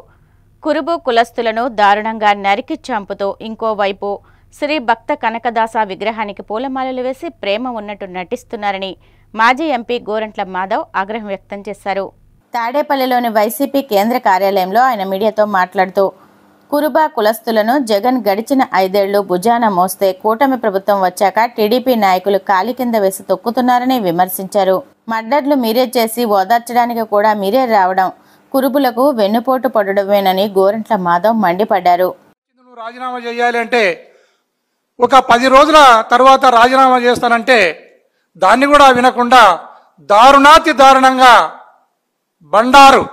కురుబు కులస్తులను దారుణంగా నరికి చంపుతూ ఇంకోవైపు శ్రీ భక్త కనకదాస విగ్రహానికి పూలమాలలు వేసి ప్రేమ ఉన్నట్టు నటిస్తున్నారని మాజీ ఎంపీ గోరంట్ల మాధవ్ ఆగ్రహం వ్యక్తం చేశారు. తాడేపల్లిలోని వైసీపీ కేంద్ర కార్యాలయంలో ఆయన మీడియాతో మాట్లాడుతూ కురుబా కులస్తులను జగన్ గడిచిన 5 ఏళ్లు భుజాన మోస్తే కూటమి ప్రభుత్వం వచ్చాక టీడీపీ నాయకులు కాలి కింద వేసి తొక్కుతున్నారని విమర్శించారు. మర్డర్లు మీరే చేసి ఓదార్చడానికి కూడా మీరే రావడం కురుబులకు వెన్నుపోటు పడడమేనని గోరంట్ల మాధవ్ మండిపడ్డారు. నువ్వు రాజీనామా చేయాలి అంటే ఒక 10 రోజుల తర్వాత రాజీనామా చేస్తానంటే దాన్ని కూడా వినకుండా దారుణాతి దారుణంగా బండారు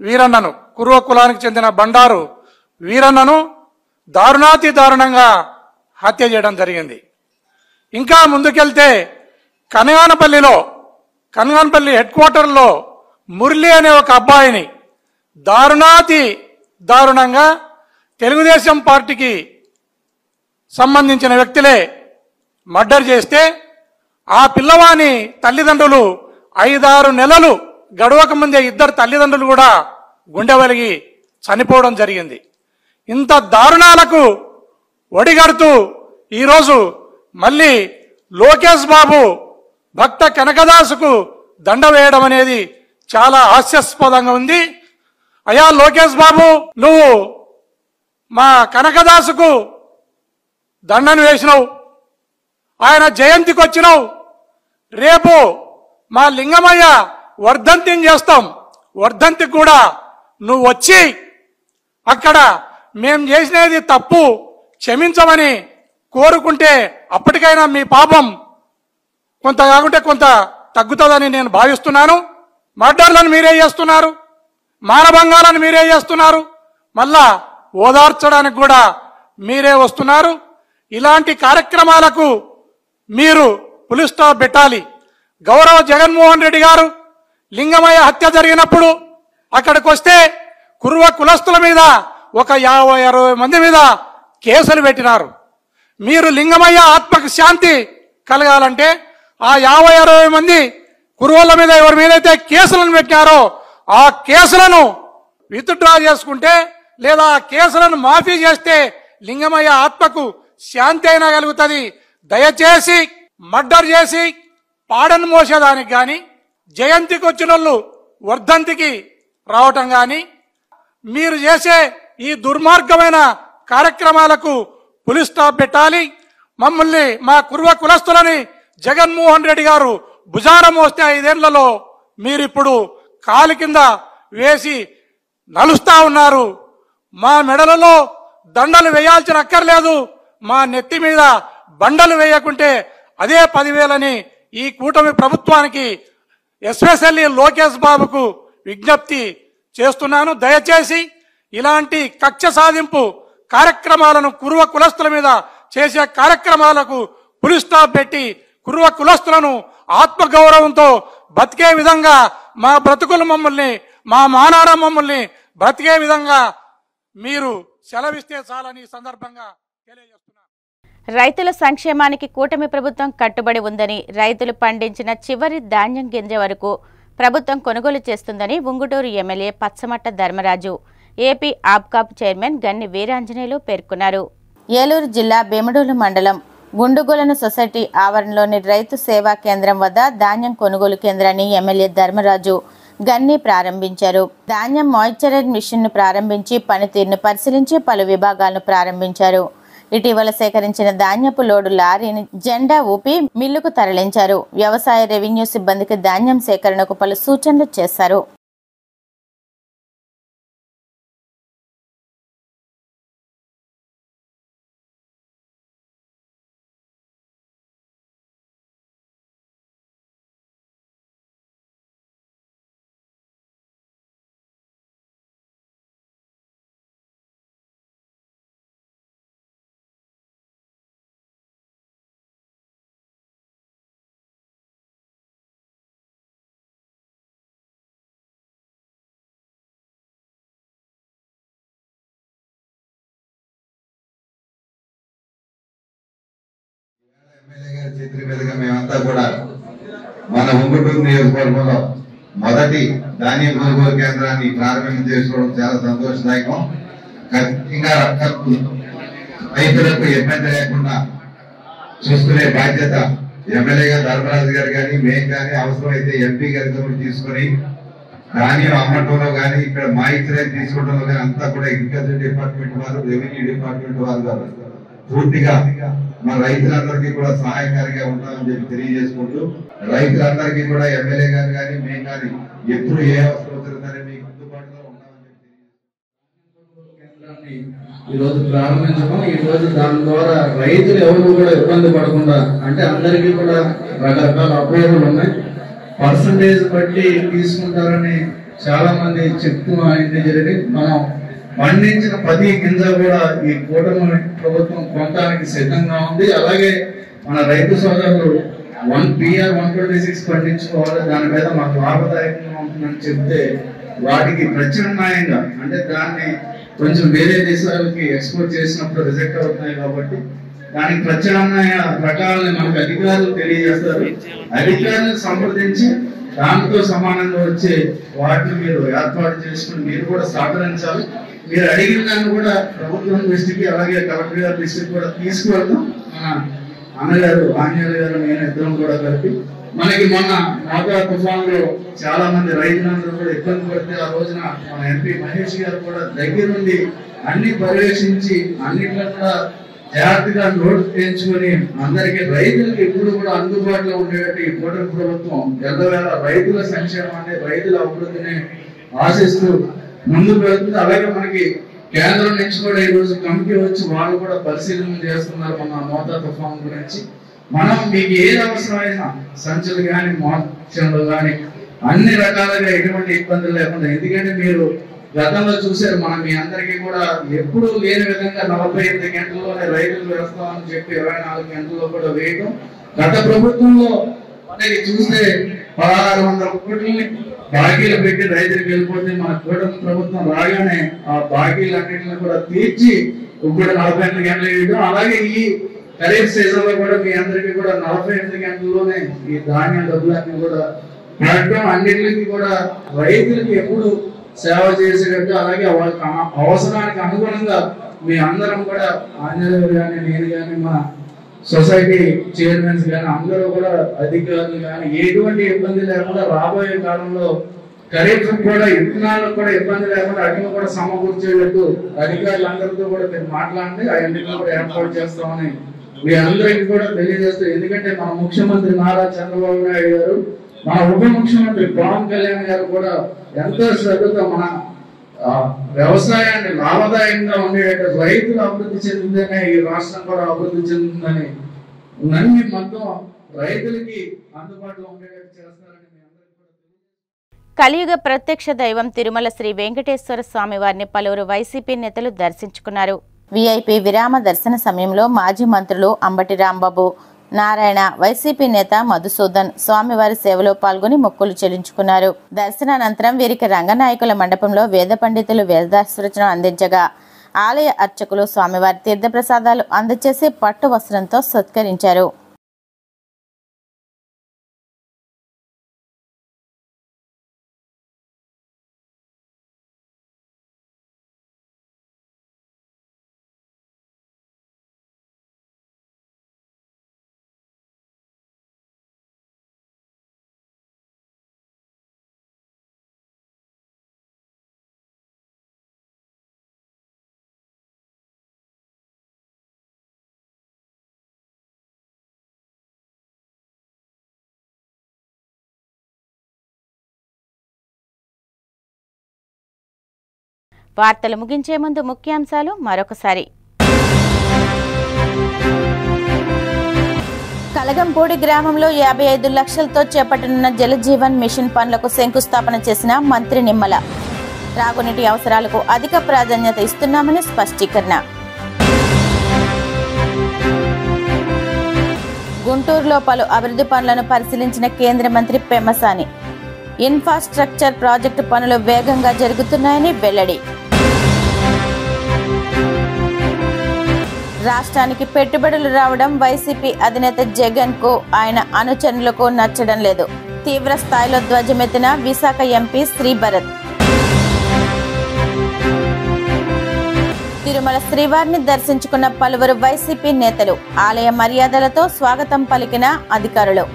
వీరన్నను, కురువ కులానికి చెందిన బండారు వీరన్నను దారుణాతి దారుణంగా హత్య చేయడం జరిగింది. ఇంకా ముందుకెళ్తే కనగానపల్లి హెడ్ క్వార్టర్లో మురళి అనే ఒక అబ్బాయిని దారుణాతి దారుణంగా తెలుగుదేశం పార్టీకి సంబంధించిన వ్యక్తులే మర్డర్ చేస్తే ఆ పిల్లవాని తల్లిదండ్రులు 5-6 నెలలు గడవక ముందే ఇద్దరు తల్లిదండ్రులు కూడా గుండెవలిగి చనిపోవడం జరిగింది. ఇంత దారుణాలకు ఒడిగడుతూ ఈరోజు మళ్ళీ లోకేష్ బాబు భక్త కనకదాసుకు దండ వేయడం అనేది చాలా హాస్యాస్పదంగా ఉంది. అయ్యా లోకేష్ బాబు, నువ్వు మా కనకదాసుకు దండను వేసినావు, ఆయన జయంతికి వచ్చినావు, రేపు మా లింగమయ్య వర్ధంతిని చేస్తాం, వర్ధంతికి కూడా నువ్వు వచ్చి అక్కడ మేం చేసినది తప్పు క్షమించమని కోరుకుంటే అప్పటికైనా మీ పాపం కొంత కాకుంటే కొంత తగ్గుతుందని నేను భావిస్తున్నాను. మర్డర్లను మీరే చేస్తున్నారు, మానభంగాలను మీరే చేస్తున్నారు, మళ్ళా ఓదార్చడానికి కూడా మీరే వస్తున్నారు. ఇలాంటి కార్యక్రమాలకు మీరు పులి స్టాప్ పెట్టాలి. గౌరవ జగన్మోహన్ రెడ్డి గారు లింగమయ్య హత్య జరిగినప్పుడు అక్కడికి వస్తే కురువ కులస్తుల మీద ఒక 50-60 మంది మీద కేసులు పెట్టినారు. మీరు లింగమయ్య ఆత్మకు శాంతి కలగాలంటే ఆ 50-60 మంది కురువల మీద ఎవరి మీదైతే కేసులను పెట్టారో ఆ కేసులను విత్డ్రా చేసుకుంటే లేదా ఆ కేసులను మాఫీ చేస్తే లింగమయ్య ఆత్మకు శాంతి అయినా కలుగుతుంది. దయచేసి మర్డర్ చేసి పాడను మోసేదానికి కానీ, జయంతికి వచ్చిన వాళ్ళు వర్ధంతికి రావటం కానీ, మీరు చేసే ఈ దుర్మార్గమైన కార్యక్రమాలకు పులి స్టాప్ పెట్టాలి. మమ్మల్ని, మా కురువ కులస్తులని జగన్మోహన్ రెడ్డి గారు భుజాన మోస్తే 5 ఏళ్లలో మీరిప్పుడు కాలు కింద వేసి నలుస్తా ఉన్నారు. మా మెడలలో దండలు వేయాల్సిన అక్కర్లేదు, మా నెత్తి మీద బండలు వేయకుంటే అదే 10,000అని ఈ కూటమి ప్రభుత్వానికి ఎస్పెషల్లీ లోకేష్ బాబుకు విజ్ఞప్తి చేస్తున్నాను. దయచేసి ఇలాంటి కక్ష సాధింపు కార్యక్రమాలను కురువ కులస్తుల మీద చేసే కార్యక్రమాలకు పులి స్టాప్ పెట్టి కురువ కులస్తులను ఆత్మగౌరవంతో బతికే విధంగా మా బ్రతుకులు మమ్మల్ని, మా మానాడ మమ్మల్ని బ్రతికే విధంగా మీరు సెలవిస్తే చాలని సందర్భంగా తెలియజేస్తున్నాను. రైతుల సంక్షేమానికి కూటమి ప్రభుత్వం కట్టుబడి ఉందని, రైతులు పండించిన చివరి ధాన్యం గింజ వరకు ప్రభుత్వం కొనుగోలు చేస్తుందని Unguturu MLA Pachchamatta Dharmaraju, AP Apcob chairman Ganni Veeranjaneyulu పేర్కొన్నారు. ఏలూరు జిల్లా బెమడూలు మండలం గుండుగొలను సొసైటీ ఆవరణలోని రైతు సేవా కేంద్రం వద్ద ధాన్యం కొనుగోలు కేంద్రాన్ని ఎమ్మెల్యే ధర్మరాజు గన్ని ప్రారంభించారు. ధాన్యం మాయిశ్చరైజ్ మిషన్ను ప్రారంభించి పనితీరును పరిశీలించి పలు విభాగాలను ప్రారంభించారు. ఇటీవల సేకరించిన ధాన్యపు లోడు లారీని జెండా ఊపి మిల్లుకు తరలించారు. వ్యవసాయ రెవెన్యూ సిబ్బందికి ధాన్యం సేకరణకు పలు సూచనలు చేశారు. ఎమ్మెల్యే గారి చేతుల మీదుగా మేమంతా కూడా మన ఉంగుటూరు నియోజకవర్గంలో మొదటి ధాన్యం కొనుగోలు కేంద్రాన్ని ప్రారంభం చేసుకోవడం చాలా సంతోషదాయకం. ఖచ్చితంగా రైతులకు ఇబ్బంది లేకుండా చూసుకునే బాధ్యత ఎమ్మెల్యే గారు ధర్మరాజు గారు కానీ మేము కానీ అవసరమైతే ఎంపీ గారితో తీసుకుని ధాన్యం అమ్మటంలో కానీ ఇక్కడ మాయిశ్చరైజ్ తీసుకోవడంలో కానీ అంతా కూడా అగ్రికల్చర్ డిపార్ట్మెంట్ వారు, రెవెన్యూ డిపార్ట్మెంట్ వారు పూర్తిగా మన రైతులందరికీ కూడా సహాయకారిగా ఉంటామని చెప్పి తెలియజేసుకుంటూ, రైతులందరికీ కూడా ఎమ్మెల్యే గారు కానీ మేము కానీ ఎప్పుడు ఏ అవసరం వచ్చినా సరే మీకు అందుబాటులో ఉంటామని చెప్పి కేంద్రాన్ని ఈరోజు ప్రారంభించడం, ఈరోజు దాని ద్వారా రైతులు ఎవరు కూడా ఇబ్బంది పడకుండా, అంటే అందరికీ కూడా రకరకాల ఉపయోగాలు ఉన్నాయి. పర్సంటేజ్ బట్టి తీసుకుంటారని చాలా మంది చెప్తూ అయింది జరిగి, మనం పండించిన ప్రతి గింజ కూడా ఈ కూటమి ప్రభుత్వం కొనడానికి సిద్ధంగా ఉంది. అలాగే మన రైతు సోదరులు 126 పండించుకోవాలి, దాని మీద మాకు లాభదాయకంగా ఉంటుందని చెప్తే వాటికి ప్రత్యామ్నాయంగా, అంటే దాన్ని కొంచెం వేరే దేశాలకి ఎక్స్పోర్ట్ చేసినప్పుడు రిజెక్ట్ అవుతున్నాయి కాబట్టి దానికి ప్రత్యామ్నాయ రకాలని మనకు అధికారులు తెలియజేస్తారు. అధికారులను సంప్రదించి దానితో సమానంగా వచ్చే వాటిని మీరు ఏర్పాటు చేసుకుని మీరు కూడా సహకరించాలి. మీరు అడిగిన దాన్ని కూడా ప్రభుత్వం దృష్టికి, అలాగే కలెక్టర్ గారి దృష్టికి కూడా తీసుకువెళ్తాం. మన అన్నగారు ఆంజనేయులు గారు నేను ఇద్దరం కూడా కలిపి, మనకి మొన్న మోతా తుఫాన్లో చాలా మంది రైతులందరూ కూడా ఇబ్బంది పడితే ఆ రోజున మన ఎంపీ మహేష్ గారు కూడా దగ్గరుండి అన్ని పర్యవేక్షించి అన్నింటిలో కూడా జాగ్రత్తగా నోటు తెచ్చుకొని అందరికీ రైతులకు ఎప్పుడు కూడా అందుబాటులో ఉండేటట్టు ఈ కూటమి ప్రభుత్వం ఎల్లవేళ రైతుల సంక్షేమాన్ని, రైతుల అభివృద్ధిని ఆశిస్తూ ముందుకు వెళ్తుంది. అలాగే మనకి కేంద్రం నుంచి కూడా ఈ రోజు కమిటీ వచ్చి వాళ్ళు కూడా పరిశీలన చేస్తున్నారు మన మోతా తుఫాన్ గురించి. మనం మీకు ఏది అవసరమైనా సంచులు కానీ మోక్షలు కానీ అన్ని రకాలుగా ఎటువంటి ఇబ్బందులు లేకుండా, ఎందుకంటే మీరు గతంలో చూసారు, మనం మీ అందరికీ కూడా ఎప్పుడు లేని విధంగా 48 గంటల్లోనే రైతులు వేస్తామని చెప్పి 24 గంటల్లో కూడా వేయడం. గత ప్రభుత్వంలో మనకి చూస్తే 1600 కోట్లని బాకీలు పెట్టి రైతులకు వెళ్ళిపోతే మన కూటమి ప్రభుత్వం రాగానే ఆ బాకీలన్నింటినీ కూడా తీర్చి ఇప్పుడు 48 గంటలు వేయడం. అలాగే ఈ ఖరీఫ్ సీజన్ లో కూడా మీ అందరికీ కూడా 48 గంటల్లోనే ఈ ధాన్యం డబ్బులన్నీ కూడా పెట్టడం. అన్నింటికి కూడా రైతులకి ఎప్పుడు సేవ చేసేటట్టు, అలాగే వాళ్ళకి అవసరానికి అనుగుణంగా మీ అందరం కూడా ఆంజనేయులు కానీ నేను కానీ మన సొసైటీ చైర్మన్స్ కానీ అందరూ కూడా అధికారులు కానీ ఎటువంటి ఇబ్బంది లేకుండా రాబోయే కాలంలో ఖరీఫ్ కూడా విత్తనాలకు కూడా ఇబ్బంది లేకుండా అన్ని కూడా సమకూర్చేటట్టు అధికారులందరితో కూడా మీరు మాట్లాడి అవన్నీ కూడా ఏర్పాటు చేస్తామని మీ అందరికీ కూడా తెలియజేస్తూ, ఎందుకంటే మన ముఖ్యమంత్రి నారా చంద్రబాబు నాయుడు గారు, మన ఉప ముఖ్యమంత్రి పవన్ కళ్యాణ్ గారు కూడా ఎంతో శ్రద్ధతో మన వ్యవసాయాన్ని లాభదాయంగా ఉండేట రైతులు అభివృద్ధి చెందిందనే ఈ రాష్ట్రం కూడా అభివృద్ధి చెందుతుందని నమ్మి మొత్తం రైతులకి అందుబాటులో ఉండేటట్టు చేస్తారని మీ అందరికీ కూడా కలియుగ ప్రత్యక్ష దైవం తిరుమల శ్రీ వెంకటేశ్వర స్వామి వారిని పలువురు వైసీపీ నేతలు దర్శించుకున్నారు. వీఐపీ విరామ దర్శన సమయంలో మాజీ మంత్రులు అంబటి రాంబాబు, నారాయణ, వైసీపీ నేత మధుసూదన్ స్వామివారి సేవలో పాల్గొని మొక్కులు చెల్లించుకున్నారు. దర్శనానంతరం వీరికి రంగనాయకుల మండపంలో వేద పండితులు వేదాశీర్వచనం అందించగా ఆలయ అర్చకులు స్వామివారి తీర్థప్రసాదాలు అందజేసి పట్టు వస్త్రంతో సత్కరించారు. వార్తలు ముగించే ముందు ముఖ్యాంశాలు మరొకసారి. కలగంపూడి గ్రామంలో 55 లక్షలతో చేపట్టనున్న జలజీవన్ మిషన్ పనులకు శంకుస్థాపన చేసిన మంత్రి నిమ్మల. త్రాగునీటి అవసరాలకు అధిక ప్రాధాన్యత ఇస్తున్నామని స్పష్టీకరణ. గుంటూరులో పలు అభివృద్ధి పనులను పరిశీలించిన కేంద్ర మంత్రి పెమ్మసాని. ఇన్ఫ్రాస్ట్రక్చర్ ప్రాజెక్టు పనులు వేగంగా జరుగుతున్నాయని వెల్లడి. రాష్ట్రానికి పెట్టుబడులు రావడం వైసీపీ అధినేత జగన్ కు, ఆయన అనుచరులకు నచ్చడం లేదు. తీవ్ర స్థాయిలో ధ్వజమెత్తిన విశాఖ ఎంపీ శ్రీభరత్. తిరుమల శ్రీవారిని దర్శించుకున్న పలువురు వైసీపీ నేతలు. ఆలయ మర్యాదలతో స్వాగతం పలికిన అధికారులు.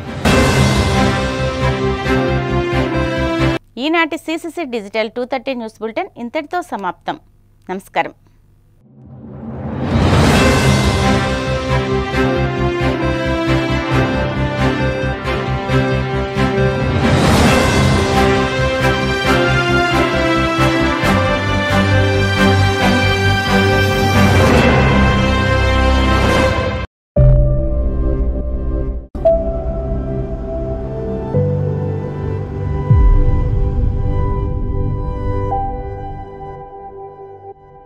ఈనాటి సిసిసి డిజిటల్ 230 న్యూస్ బులెటిన్ ఇంతటితో సమాప్తం. నమస్కారం.